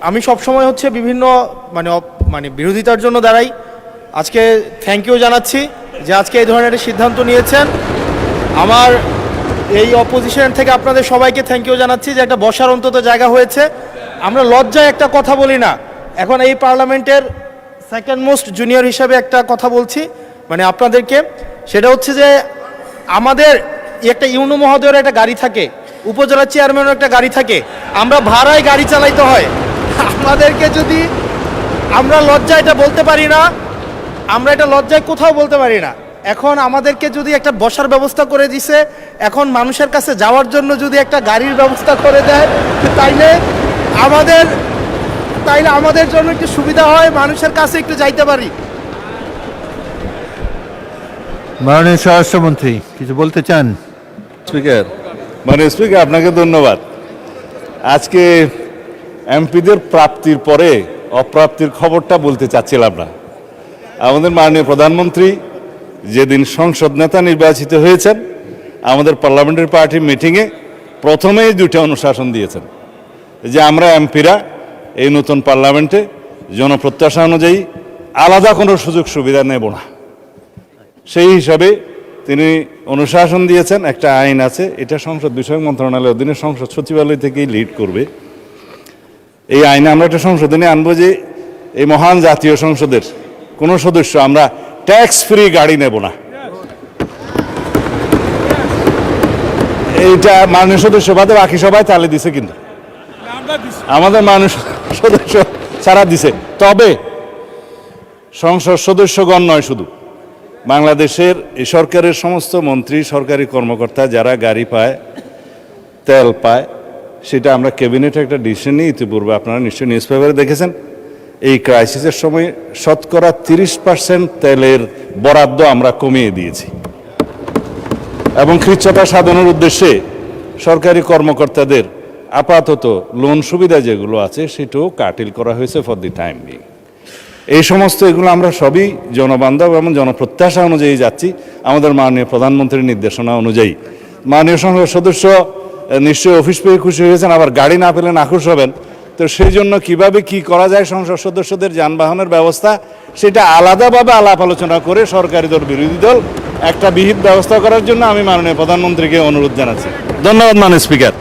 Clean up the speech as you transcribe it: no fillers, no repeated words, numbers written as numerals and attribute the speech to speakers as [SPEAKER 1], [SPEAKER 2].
[SPEAKER 1] আমি সবসময় হচ্ছে বিভিন্ন মানে বিরোধিতার জন্য দাঁড়াই। আজকে থ্যাংক ইউ জানাচ্ছি যে আজকে এই ধরনের একটা সিদ্ধান্ত নিয়েছেন। আমার এই অপোজিশন থেকে আপনাদের সবাইকে থ্যাংক ইউ জানাচ্ছি যে একটা বসার অন্তত জায়গা হয়েছে। আমরা লজ্জায় একটা কথা বলি না, এখন এই পার্লামেন্টের সেকেন্ড মোস্ট জুনিয়র হিসাবে একটা কথা বলছি মানে আপনাদেরকে, সেটা হচ্ছে যে আমাদের একটা ইউনো মহোদয়ের একটা গাড়ি থাকে, উপজেলা চেয়ারম্যানের একটা গাড়ি থাকে, আমরা ভাড়ায় গাড়ি চালাইতে হয়। আমাদেরকে যদি আমরা লজ্জায় এটা বলতে পারি না, আমরা এটা লজ্জায় কোথাও বলতে পারি না। এখন আমাদেরকে যদি একটা বসার ব্যবস্থা করে দিছে, এখন মানুষের কাছে যাওয়ার জন্য যদি একটা গাড়ির ব্যবস্থা করে দেয় তাইলে আমাদের জন্য একটু সুবিধা হয়, মানুষের কাছে একটু যাইতে পারি।
[SPEAKER 2] মাননীয় স্বরাষ্ট্রমন্ত্রী কিছু বলতে চান?
[SPEAKER 3] স্পিকার, মাননীয় স্পিকার আপনাকে ধন্যবাদ। আজকে এমপিদের প্রাপ্তির পরে অপ্রাপ্তির খবরটা বলতে চাচ্ছিলাম না। আমাদের মাননীয় প্রধানমন্ত্রী যেদিন সংসদ নেতা নির্বাচিত হয়েছেন, আমাদের পার্লামেন্টারি পার্টি মিটিংয়ে প্রথমেই দুটো অনুশাসন দিয়েছেন যে আমরা এমপিরা এই নতুন পার্লামেন্টে জনপ্রত্যাশা অনুযায়ী আলাদা কোনো সুযোগ সুবিধা নেব না। সেই হিসাবে তিনি অনুশাসন দিয়েছেন, একটা আইন আছে, এটা সংসদ বিষয়ক মন্ত্রণালয়ের অধীনে সংসদ সচিবালয় থেকেই লিড করবে। এই আইনে আমরা একটা সংশোধনী আনবো যে এই মহান জাতীয় সংসদের কোনো সদস্য আমরা ট্যাক্স ফ্রি গাড়ি নেব না। এইটা মাননীয় সদস্য বাদে বাকি সবাই তালে দিছে, কিন্তু আমাদের মানুষ সদস্য ছাড়া দিছে। তবে সংসদ সদস্যগণ নয়, শুধু বাংলাদেশের এই সরকারের সমস্ত মন্ত্রী, সরকারি কর্মকর্তা যারা গাড়ি পায়, তেল পায়, সেটা আমরা ক্যাবিনেটে একটা ডিসিশন নিই। ইতিপূর্বে আপনারা নিশ্চয়ই নিউজ পেপারে দেখেছেন, এই ক্রাইসিসের সময় শতকরা 30% তেলের বরাদ্দ আমরা কমিয়ে দিয়েছি এবং খ্রিস্টতা সাধনের উদ্দেশ্যে সরকারি কর্মকর্তাদের আপাতত লোন সুবিধা যেগুলো আছে সেটাও কাটিল করা হয়েছে ফর দি টাইম বিং। এই সমস্ত এগুলো আমরা সবই জনবান্ধব এবং জনপ্রত্যাশা অনুযায়ী যাচ্ছি, আমাদের মাননীয় প্রধানমন্ত্রীর নির্দেশনা অনুযায়ী। মাননীয় সংসদ সদস্য নিশ্চয়ই অফিস পেয়ে খুশি হয়েছেন, আবার গাড়ি না পেলে নাখুশ হবেন। তো সেই জন্য কীভাবে কি করা যায় সংসদ সদস্যদের যানবাহনের ব্যবস্থা, সেটা আলাদাভাবে আলাপ আলোচনা করে সরকারি দল বিরোধী দল একটা বিহিত ব্যবস্থা করার জন্য আমি মাননীয় প্রধানমন্ত্রীকে অনুরোধ জানাচ্ছি। ধন্যবাদ মাননীয় স্পিকার।